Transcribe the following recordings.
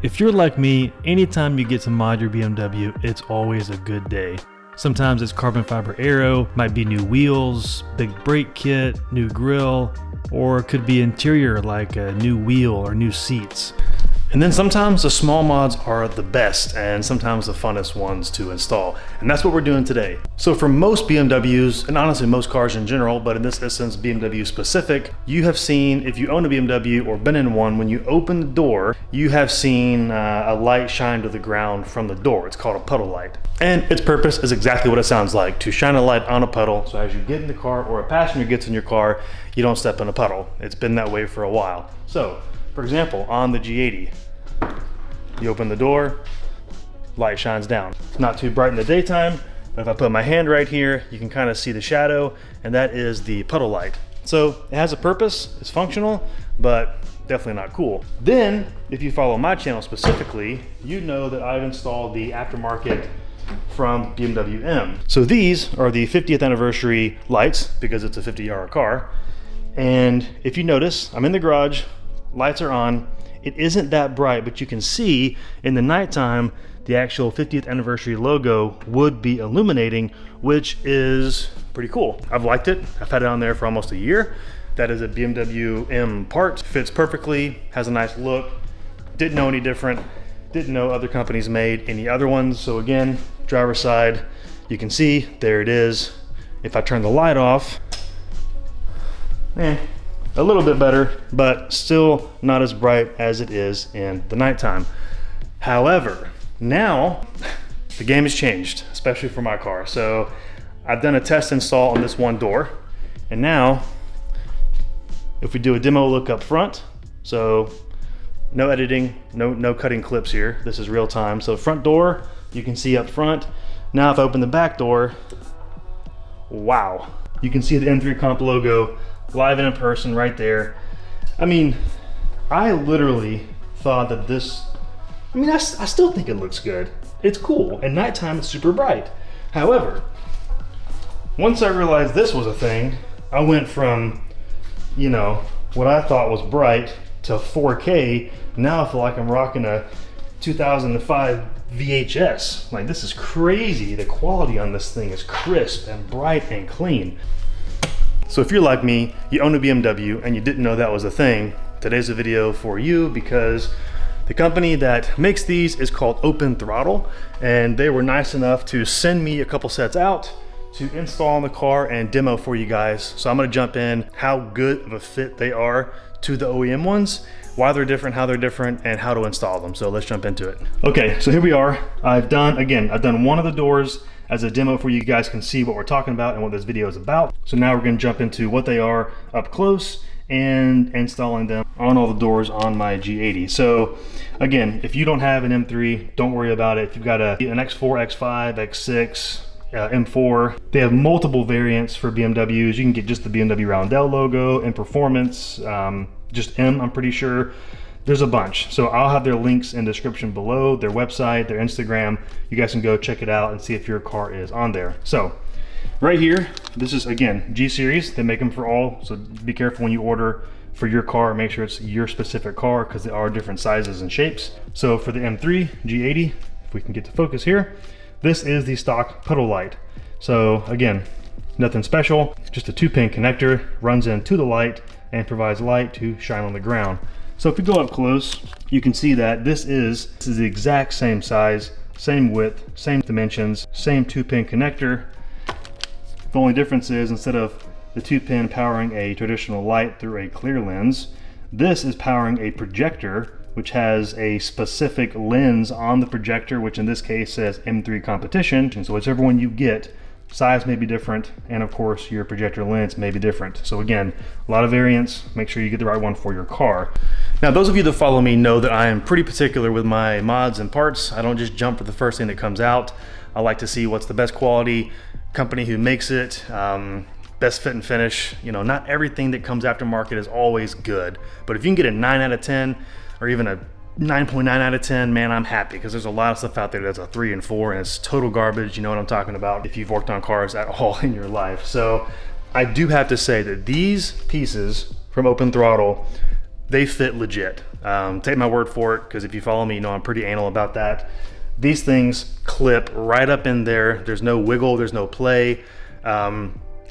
If you're like me, anytime you get to mod your BMW, it's always a good day. Sometimes it's carbon fiber aero, might be new wheels, big brake kit, new grille, or it could be interior like a new wheel or new seats. And then sometimes the small mods are the best and sometimes the funnest ones to install. And that's what we're doing today. So for most BMWs, and honestly most cars in general, but in this instance BMW specific, you have seen, if you own a BMW or been in one, when you open the door, you have seen a light shine to the ground from the door. It's called a puddle light. And its purpose is exactly what it sounds like, to shine a light on a puddle. So as you get in the car or a passenger gets in your car, you don't step in a puddle. It's been that way for a while. So for example, on the G80, you open the door, light shines down. It's not too bright in the daytime, but if I put my hand right here, you can kind of see the shadow, and that is the puddle light. So it has a purpose, it's functional, but definitely not cool. Then, if you follow my channel specifically, you know that I've installed the aftermarket from BMW M. So these are the 50th anniversary lights, because it's a 50-year car. And if you notice, I'm in the garage, lights are on. It isn't that bright, but you can see in the nighttime, the actual 50th anniversary logo would be illuminating, which is pretty cool. I've liked it. I've had it on there for almost a year. That is a BMW M part. Fits perfectly, has a nice look. Didn't know any different. Didn't know other companies made any other ones. So again, driver's side, you can see, there it is. If I turn the light off, a little bit better, but still not as bright as it is in the nighttime. However, now the game has changed, especially for my car. So I've done a test install on this one door, and now if we do a demo look up front, so no editing, no cutting clips here. This is real time. So front door, you can see up front. Now if I open the back door, wow, you can see the M3 Comp logo live and in person right there. I mean, I literally thought that this, I still think it looks good. It's cool. At nighttime, it's super bright. However, once I realized this was a thing, I went from, you know, what I thought was bright to 4K. Now I feel like I'm rocking a 2005 VHS. Like, this is crazy. The quality on this thing is crisp and bright and clean. So if you're like me, you own a BMW and you didn't know that was a thing, today's a video for you, because the company that makes these is called Open Throttle, and they were nice enough to send me a couple sets out to install in the car and demo for you guys. So I'm gonna jump in how good of a fit they are to the OEM ones, why they're different, how they're different, and how to install them. So let's jump into it. Okay, so here we are. I've done one of the doors as a demo for you guys can see what we're talking about and what this video is about. So now we're gonna jump into what they are up close and installing them on all the doors on my G80. So again, if you don't have an M3, don't worry about it. If you've got an X4, X5, X6, M4, they have multiple variants for BMWs. You can get just the BMW Roundel logo and Performance, just M, I'm pretty sure. There's a bunch. So I'll have their links in the description below, their website, their Instagram. You guys can go check it out and see if your car is on there. So right here, this is, again, G series. They make them for all, so be careful when you order for your car. Make sure it's your specific car, because they are different sizes and shapes. So for the M3 G80, if we can get to focus here, this is the stock puddle light. So again, nothing special, just a 2-pin connector, runs into the light and provides light to shine on the ground. So if we go up close, you can see that this is the exact same size, same width, same dimensions, same 2-pin connector. The only difference is, instead of the 2-pin powering a traditional light through a clear lens, this is powering a projector, which has a specific lens on the projector, which in this case says M3 Competition. And so whichever one you get, size may be different, and of course your projector lens may be different. So again, a lot of variants. Make sure you get the right one for your car. Now, those of you that follow me know that I am pretty particular with my mods and parts. I don't just jump for the first thing that comes out. I like to see what's the best quality, company who makes it, best fit and finish. You know, not everything that comes aftermarket is always good, but if you can get a 9 out of 10 or even a 9.9 out of 10, man, I'm happy, because there's a lot of stuff out there that's a 3 and 4 and it's total garbage. You know what I'm talking about if you've worked on cars at all in your life. So I do have to say that these pieces from Open Throttle, they fit legit. Take my word for it, because if you follow me, you know I'm pretty anal about that. These things clip right up in there. There's no wiggle, there's no play.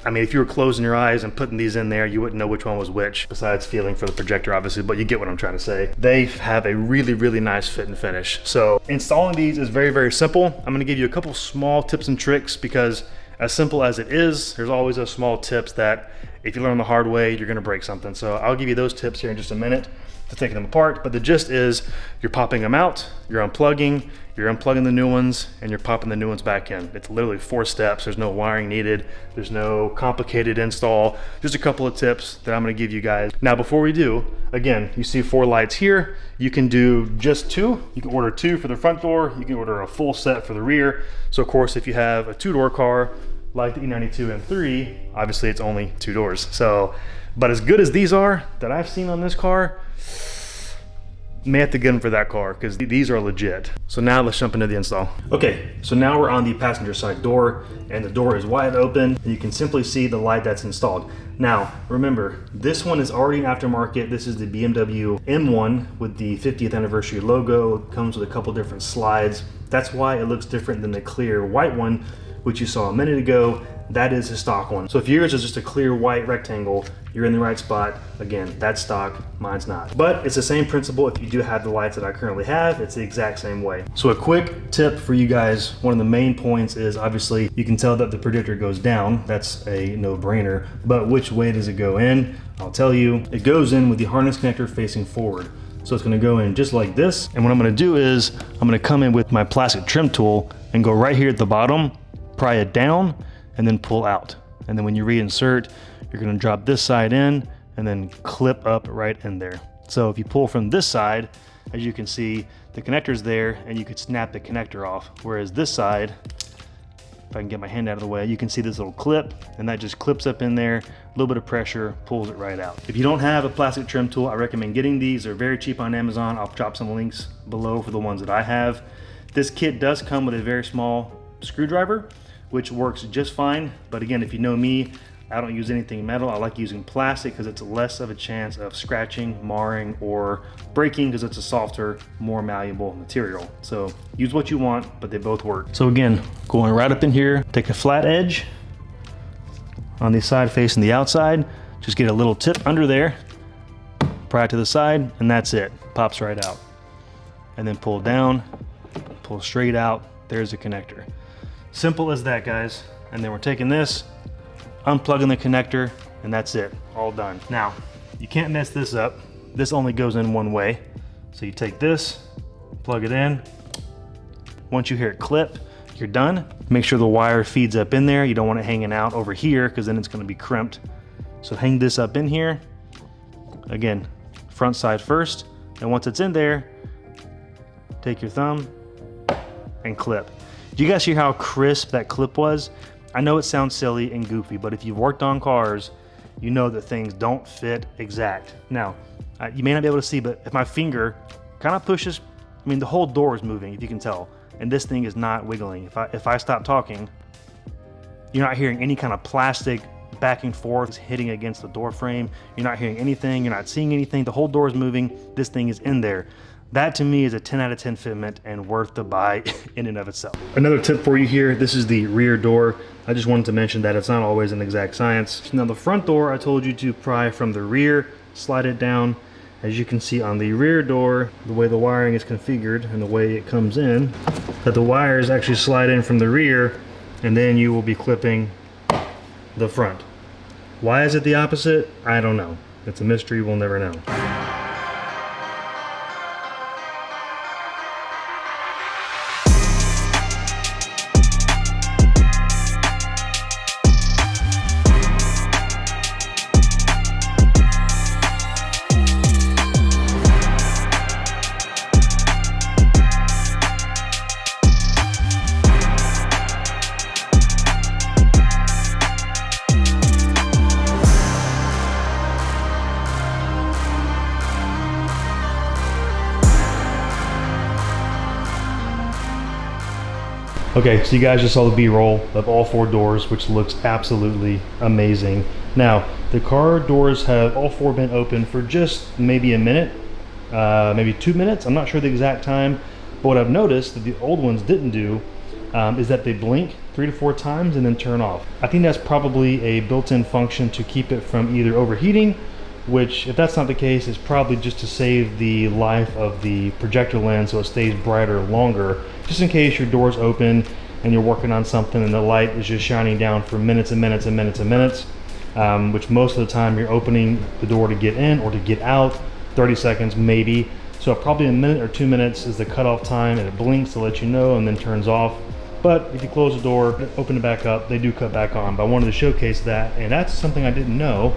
I mean, if you were closing your eyes and putting these in there, you wouldn't know which one was which, besides feeling for the projector, obviously, but you get what I'm trying to say. They have a really, really nice fit and finish. So installing these is very, very simple. I'm gonna give you a couple small tips and tricks, because as simple as it is, there's always those small tips that if you learn the hard way, you're gonna break something. So I'll give you those tips here in just a minute to take them apart. But the gist is, you're popping them out, you're unplugging the new ones, and you're popping the new ones back in. It's literally 4 steps. There's no wiring needed. There's no complicated install. Just a couple of tips that I'm gonna give you guys. Now, before we do, again, you see 4 lights here. You can do just 2. You can order 2 for the front door. You can order a full set for the rear. So of course, if you have a 2-door car, like the E92 M3, obviously it's only 2 doors. So, but as good as these are that I've seen on this car, may have to get them for that car, because these are legit. So now let's jump into the install. Okay, so now we're on the passenger side door, and the door is wide open, and you can simply see the light that's installed. Now, remember, this one is already an aftermarket. This is the BMW M1 with the 50th anniversary logo. It comes with a couple different slides. That's why it looks different than the clear white one, which you saw a minute ago. That is a stock one. So if yours is just a clear white rectangle, you're in the right spot. Again, that's stock, mine's not. But it's the same principle. If you do have the lights that I currently have, it's the exact same way. So a quick tip for you guys, one of the main points is, obviously you can tell that the predictor goes down. That's a no-brainer. But which way does it go in? I'll tell you. It goes in with the harness connector facing forward. So it's gonna go in just like this. And what I'm gonna do is, I'm gonna come in with my plastic trim tool and go right here at the bottom, pry it down, and then pull out. And then when you reinsert, you're gonna drop this side in and then clip up right in there. So if you pull from this side, as you can see, the connector's there and you could snap the connector off. Whereas this side, if I can get my hand out of the way, you can see this little clip, and that just clips up in there, a little bit of pressure, pulls it right out. If you don't have a plastic trim tool, I recommend getting these. They're very cheap on Amazon. I'll drop some links below for the ones that I have. This kit does come with a very small screwdriver, which works just fine. But again, if you know me, I don't use anything metal. I like using plastic because it's less of a chance of scratching, marring, or breaking, because it's a softer, more malleable material. So use what you want, but they both work. So again, going right up in here, take a flat edge on the side facing the outside, just get a little tip under there, pry it to the side, and that's it. Pops right out. And then pull down, pull straight out, there's the connector. Simple as that, guys. And then we're taking this, unplugging the connector, and that's it, all done. Now, you can't mess this up. This only goes in one way. So you take this, plug it in. Once you hear it clip, you're done. Make sure the wire feeds up in there. You don't want it hanging out over here, because then it's gonna be crimped. So hang this up in here. Again, front side first. And once it's in there, take your thumb and clip. Do you guys hear how crisp that clip was? I know it sounds silly and goofy, but if you've worked on cars, you know that things don't fit exact. Now, you may not be able to see, but if my finger kind of pushes, I mean, the whole door is moving, if you can tell, and this thing is not wiggling. If I stop talking, you're not hearing any kind of plastic back and forth hitting against the door frame. You're not hearing anything, you're not seeing anything. The whole door is moving, this thing is in there. That to me is a 10 out of 10 fitment and worth the buy in and of itself. Another tip for you here, this is the rear door. I just wanted to mention that it's not always an exact science. Now the front door, I told you to pry from the rear, slide it down. As you can see on the rear door, the way the wiring is configured and the way it comes in, that the wires actually slide in from the rear, and then you will be clipping the front. Why is it the opposite? I don't know. It's a mystery, we'll never know. Okay, so you guys just saw the B-roll of all 4 doors, which looks absolutely amazing. Now, the car doors have all four been open for just maybe a minute, maybe 2 minutes. I'm not sure the exact time, but what I've noticed that the old ones didn't do is that they blink 3 to 4 times and then turn off. I think that's probably a built-in function to keep it from either overheating, which if that's not the case, is probably just to save the life of the projector lens so it stays brighter longer, just in case your door's open and you're working on something and the light is just shining down for minutes and minutes and minutes and minutes, which most of the time you're opening the door to get in or to get out, 30 seconds maybe. So probably a minute or 2 minutes is the cutoff time, and it blinks to let you know and then turns off. But if you close the door, open it back up, they do cut back on. But I wanted to showcase that, and that's something I didn't know,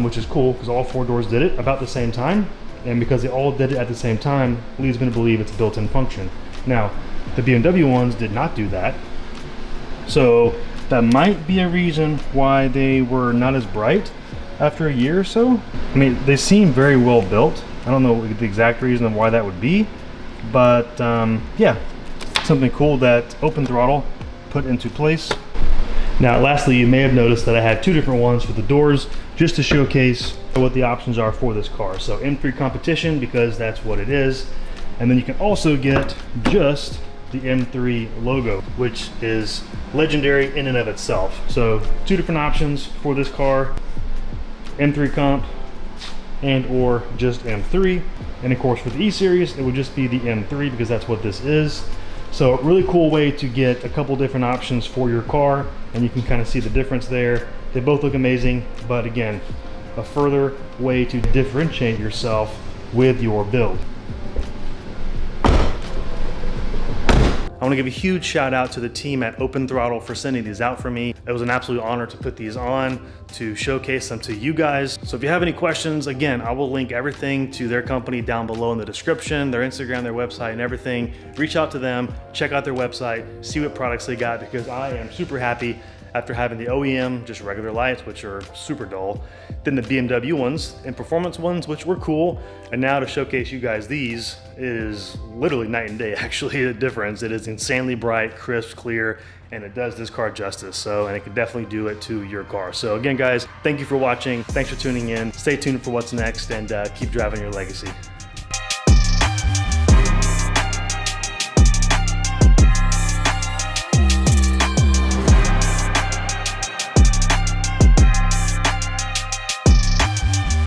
which is cool because all four doors did it about the same time. And because they all did it at the same time, leads me to believe it's a built-in function. Now, the BMW ones did not do that. So that might be a reason why they were not as bright after a year or so. I mean, they seem very well built. I don't know the exact reason of why that would be, but yeah, something cool that Open Throttle put into place. Now, lastly, you may have noticed that I had 2 different ones for the doors, just to showcase what the options are for this car. So M3 competition, because that's what it is. And then you can also get just the M3 logo, which is legendary in and of itself. So 2 different options for this car, M3 comp and or just M3. And of course for the E-Series, it would just be the M3 because that's what this is. So a really cool way to get a couple different options for your car, and you can kind of see the difference there. They both look amazing, but again, a further way to differentiate yourself with your build. I want to give a huge shout out to the team at Open Throttle for sending these out for me. It was an absolute honor to put these on, to showcase them to you guys. So if you have any questions, again, I will link everything to their company down below in the description, their Instagram, their website and everything. Reach out to them, check out their website, see what products they got, because I am super happy after having the OEM, just regular lights, which are super dull, then the BMW ones and performance ones, which were cool. And now to showcase you guys these is literally night and day, actually, the difference. It is insanely bright, crisp, clear, and it does this car justice. So, and it can definitely do it to your car. So again, guys, thank you for watching. Thanks for tuning in. Stay tuned for what's next, and keep driving your legacy.